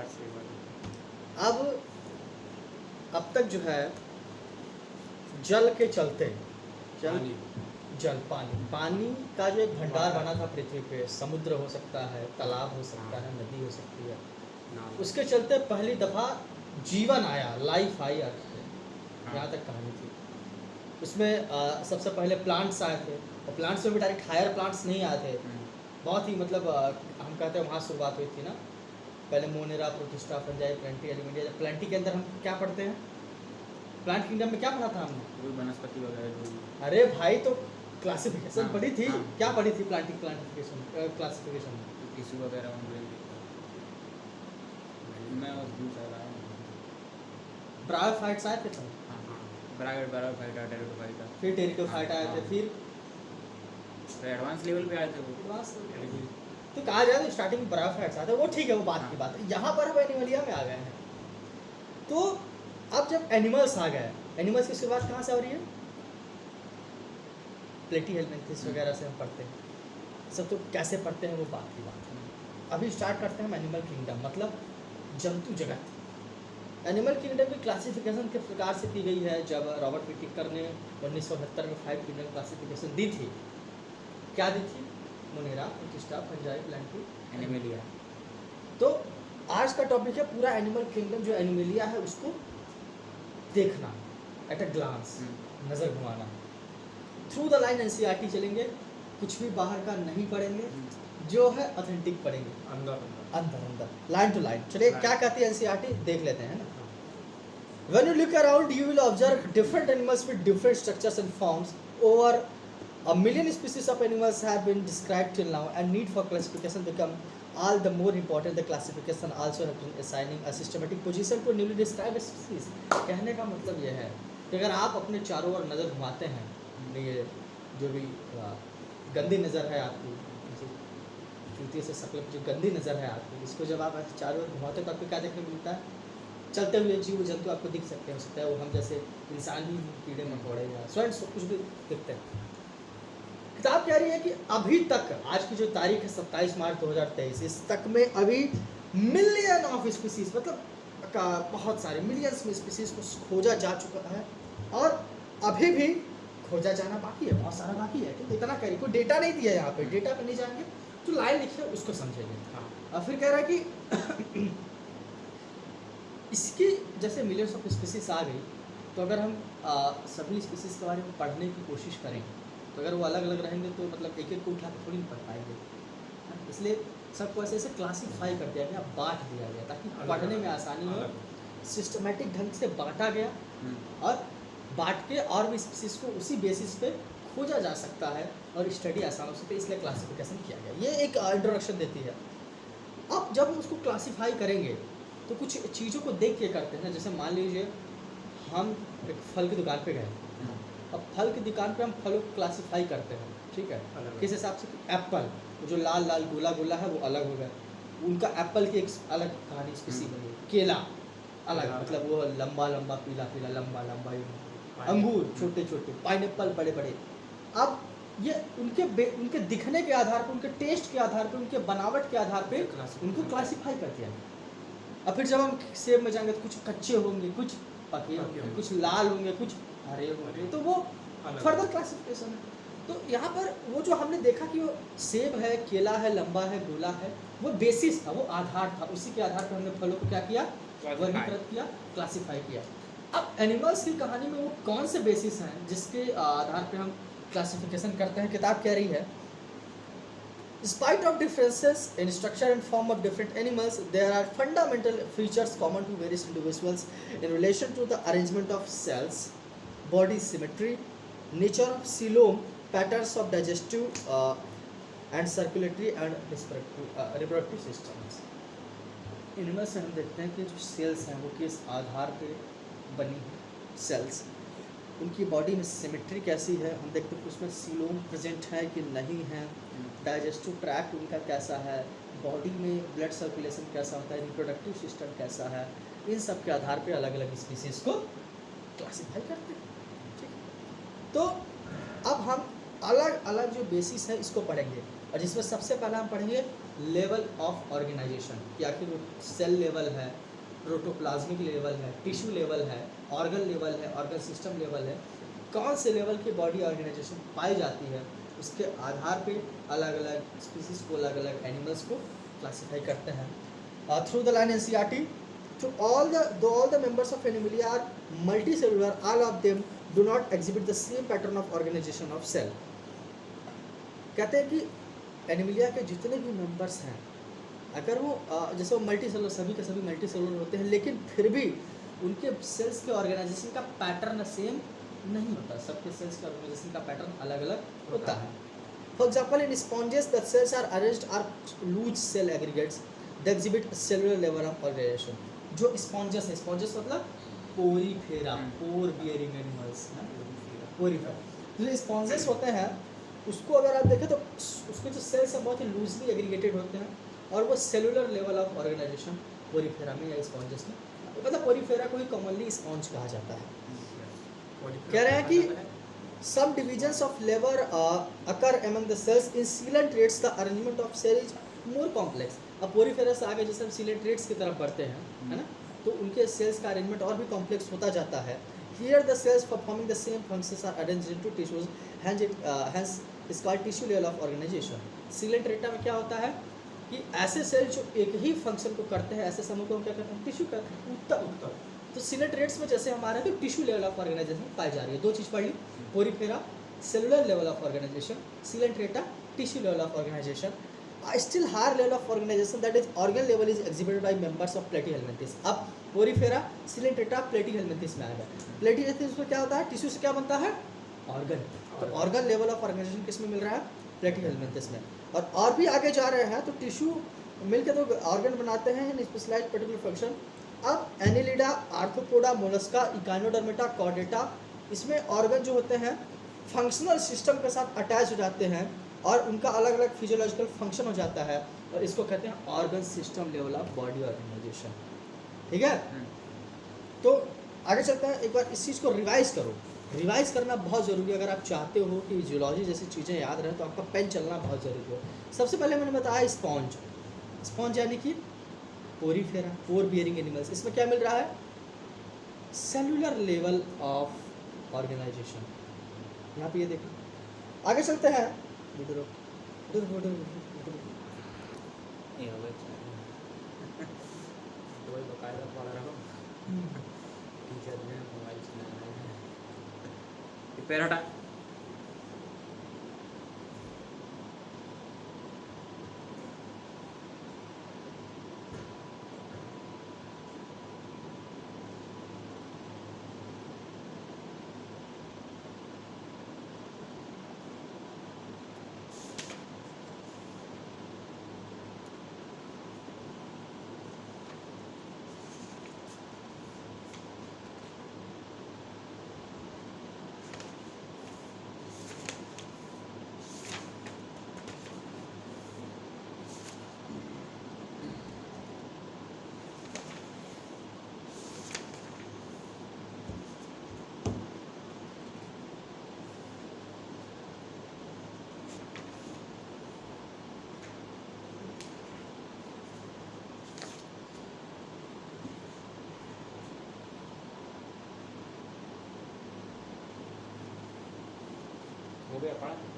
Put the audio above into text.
सही बात अब तक जो है जल के चलते पानी पानी का जो एक भंडार बना था पृथ्वी पे, समुद्र हो सकता है, तालाब हो सकता है, नदी हो सकती है, नाम उसके चलते पहली दफ़ा जीवन आया, लाइफ आई अर्थ पे। यहाँ तक कहानी थी। उसमें सबसे पहले प्लांट्स आए थे, और प्लांट्स में भी डायरेक्ट हायर प्लांट्स नहीं आए थे। बहुत ही मतलब हम कहते हैं वहाँ शुरुआत हुई थी ना। पहले मोनेरा, प्रोटिस्टा, फंजाई, प्लेंटी, एलिमेंटिया। प्लेंटी के अंदर हम क्या पढ़ते हैं? प्लांट किंगडम में क्या पढ़ा था हमने? कोई वनस्पति वगैरह जो भी। अरे भाई, तो क्लासिफिकेशन हाँ, पढ़ी थी। हाँ। क्या पढ़ी थी क्लासिफिकेशन में? टिश्यू वगैरह मैं उस दूर से रहा हूँ। ब्रायोफाइट्स आए थे तब, ब्रायोफाइटा, टेरिडोफाइटा, फिर टेरिडोफाइट आए थे, फिर एडवांस लेवल पे आए थे वो। तो कहा जाए तो स्टार्टिंग में ब्रायोफाइट्स आते हैं, वो ठीक है, वो बात की बात है। यहाँ पर हम एनिमलिया में आ गए हैं। तो अब जब एनिमल्स आ गए, एनिमल्स की शुरुआत कहाँ से हो रही है? प्लेटीहेल्मिन्थेस वगैरह से हम पढ़ते हैं सब। तो कैसे पढ़ते हैं वो बात की बात है। अभी स्टार्ट करते हैं हम एनिमल किंगडम, मतलब जंतु जगत। एनिमल किंगडम की क्लासिफिकेशन किस प्रकार से की गई है? जब रॉबर्ट विटिकर ने 1972 में 5 किंगडम क्लासिफिकेशन दी थी। क्या दी थी? Monera, Protista, Fungi, plenty, Animalia. तो आज का टॉपिक है पूरा एनिमल किंगडम, जो एनिमलिया है उसको देखना एट अ ग्लांस, नज़र घुमाना। थ्रू द लाइन एनसीईआरटी चलेंगे, कुछ भी बाहर का नहीं पढ़ेंगे, जो है ऑथेंटिक पढ़ेंगे, अंदर लाइन टू लाइन। चलिए, क्या कहती है एनसीईआरटी देख लेते हैं ना। When you look around, you will observe different animals with different structures and forms. Over a million species of animals have been described till now, and need for classification become all the more important. The classification also has been assigning a systematic position to newly described species. कहने का मतलब यह है कि अगर आप अपने चारों ओर नज़र घुमाते हैं, ये जो भी गंदी नज़र है आपकी, जूते से सकल जो गंदी नज़र है आपकी, इसको जब आप ऐसे चारों ओर घुमाते हैं तो आपको क्या देखने को मिलता है? चलते हुए जीव जंतु आपको दिख सकते हैं। हो सकता है वो हम जैसे इंसान ही, कीड़े मकोड़े या स्वयं सब कुछ भी दिखते हैं। किताब कह रही है कि अभी तक, आज की जो तारीख है 27 मार्च 2023, इस तक में अभी मिलियन ऑफ स्पीसीज, मतलब बहुत सारे मिलियंस में स्पीसीज को खोजा जा चुका है, और अभी भी खोजा जाना बाकी है, बहुत सारा बाकी है। तो इतना कह रही, कोई डेटा नहीं दिया यहाँ पे, डेटा पे नहीं जाएंगे, जो लाइन लिखी है उसको समझेंगे। और फिर कह रहा है कि इसकी जैसे मिलियंस ऑफ स्पीसीज आ गई, तो अगर हम सभी स्पीसीज के बारे में पढ़ने की कोशिश करें, तो अगर वो अलग अलग रहेंगे तो मतलब एक एक को उठा के थोड़ी नहीं पढ़ पाएंगे। इसलिए सबको ऐसे ऐसे क्लासीफाई कर दिया गया, बांट दिया गया, ताकि पढ़ने में आसानी हो। सिस्टमेटिक ढंग से बांटा गया, और बांट के और भी स्पीसीज को उसी बेसिस पे खोजा जा सकता है और स्टडी आसान हो सकती है, इसलिए क्लासिफिकेशन किया गया। ये एक इंट्रोडक्शन देती है। अब जब हम उसको क्लासीफाई करेंगे तो कुछ चीज़ों को देख के करते हैं। जैसे मान लीजिए हम एक फल की दुकान पे गए, अब फल की दुकान पे हम फलों को क्लासीफाई करते हैं, ठीक है, किस हिसाब से? एप्पल, जो लाल लाल गोला गोला है वो अलग हो गया, उनका एप्पल की एक अलग कहानी स्पीसी बनी। केला अलग, मतलब वो लंबा लंबा पीला पीला लंबा लंबा, अंगूर छोटे छोटे, पाइनएप्पल बड़े बड़े। अब ये उनके दिखने के आधार पर, उनके टेस्ट के आधार पर, उनके बनावट के आधार पर उनको क्लासीफाई कर दिया। और फिर जब हम सेब में जाएंगे तो कुछ कच्चे होंगे, कुछ पके होंगे, कुछ लाल होंगे, कुछ हरे होंगे, तो वो फर्दर क्लासिफिकेशन है। तो यहाँ पर वो जो हमने देखा कि वो सेब है, केला है, लंबा है, गोला है, वो बेसिस था, वो आधार था। उसी के आधार पर हमने फलों को क्या किया? वर्गीकृत किया, क्लासीफाई किया। अब एनिमल्स की कहानी में वो कौन से बेसिस हैं जिसके आधार पर हम क्लासिफिकेशन करते हैं? किताब कह रही है, Despite of differences in structure and form of different animals, there are fundamental features common to various individuals in relation to the arrangement of cells, body symmetry, nature of coelom, patterns of digestive and circulatory and reproductive systems. इनमें से हम देखते हैं कि जो sales हैं वो किस आधार पे बनी है। सेल्स, उनकी बॉडी में सिमेट्री कैसी है, हम देखते हैं कि उसमें सीलोम प्रेजेंट है कि नहीं है, डाइजेस्टिव ट्रैक्ट उनका कैसा है, बॉडी में ब्लड सर्कुलेशन कैसा होता है, रिप्रोडक्टिव सिस्टम कैसा है, इन सब के आधार पे अलग अलग स्पीसीज को क्लासीफाई करते हैं। ठीक है, तो अब हम अलग अलग जो बेसिस है इसको पढ़ेंगे, और जिसमें सबसे पहले हम पढ़ेंगे लेवल ऑफ ऑर्गेनाइजेशन कि आखिर वो सेल लेवल है, प्रोटोप्लाज्मिक लेवल है, टिश्यू लेवल है, ऑर्गन लेवल है, ऑर्गन सिस्टम लेवल है, कौन से लेवल की बॉडी ऑर्गेनाइजेशन पाई जाती है, उसके आधार पे अलग अलग स्पीसीज को, अलग अलग एनिमल्स को क्लासीफाई करते हैं। Through the line NCERT, to all the members of Animalia are multicellular, all of them do not exhibit the same pattern of organization of cell। कहते हैं कि एनिमिलिया के जितने भी मेंबर्स हैं, अगर वो जैसे वो मल्टी सेलुलर, सभी के सभी मल्टी सेलुलर होते हैं, लेकिन फिर भी उनके सेल्स के ऑर्गेनाइजेशन का पैटर्न सेम नहीं होता, सबके सेल्स का ऑर्गेनाइजेशन का पैटर्न अलग अलग होता है। For example in sponges the cells are arranged are loose cell aggregates the exhibit cellular level of organisation. जो स्पॉन्जेस है, स्पॉन्जेस मतलब Porifera, pore bearing animals, Porifera, जो स्पॉन्जेस होते हैं उसको अगर आप देखें तो उसके जो सेल्स हैं बहुत ही लूजली एग्रीगेटेड होते हैं, और वो cellular level of organisation Porifera में या स्पॉन्जेस में, मतलब पोरीफेरा को ही कॉमनली स्पॉन्ज कहा जाता है। कह रहे हैं कि some divisions of lever occur among the cells in coelentrates, the arrangement of cell is more complex। अब पोरीफेरा से आगे जैसे हम coelentrates की तरफ बढ़ते हैं, है ना, तो उनके सेल्स का अरेंजमेंट और भी कॉम्प्लेक्स होता जाता है। Here the cells performing the same functions are arranged into tissues, hence is called tissue level of organization। coelentrata में क्या होता है कि ऐसे सेल जो एक ही फंक्शन को करते हैं, ऐसे समूह को हम क्या कहते हैं, टिश्यू कहते हैं, उत्तर। तो coelentrates में जैसे हमारे तो टिश्यू लेवल ऑफ ऑर्गेनाइजेशन पाई जा रही है। दो चीज़ पढ़ ली, Porifera cellular level of organisation, coelentrata tissue level of organisation. Still higher level of organisation that is organ level is exhibited by members of Platyhelminthes. अब पोरीफेरा coelentrata प्लेटीहेलमिन्थेस में आएगा। प्लेटीहेलमिन्थेस में क्या होता है, टिश्यू से क्या बनता है, ऑर्गन। तो ऑर्गन लेवल ऑफ ऑर्गेनाइजेशन किस में मिल रहा है, प्लेटीहेलमिन्थेस में। और भी आगे जा रहे हैं तो टिश्यू मिलकर तो ऑर्गन बनाते हैं इन स्पेशलाइज्ड पर्टिकुलर फंक्शन। अब Annelida, arthropoda, Mollusca, Echinodermata, Chordata, इसमें ऑर्गन जो होते हैं फंक्शनल सिस्टम के साथ अटैच हो जाते हैं और उनका अलग अलग फिजियोलॉजिकल फंक्शन हो जाता है, और इसको कहते हैं organ system level of body organisation. ठीक है, तो आगे चलते हैं, एक बार इस चीज़ को रिवाइज करो। रिवाइज करना बहुत ज़रूरी है। अगर आप चाहते हो कि जियोलॉजी जैसी चीज़ें याद रहें तो आपका पेन चलना बहुत ज़रूरी है। सबसे पहले मैंने बताया स्पॉन्ज, स्पॉन्ज यानी कि पोरीफेरा, पोर बियरिंग एनिमल्स। इसमें क्या मिल रहा है, सेलुलर लेवल ऑफ ऑर्गेनाइजेशन। यहाँ पे ये देखो, आगे चलते हैं। ये हो गया तो वही बकायदा पढ़ रहा हूँ, टीचर ने मोबाइल चलाना है, पैर हटा। हो गया पढ़ा।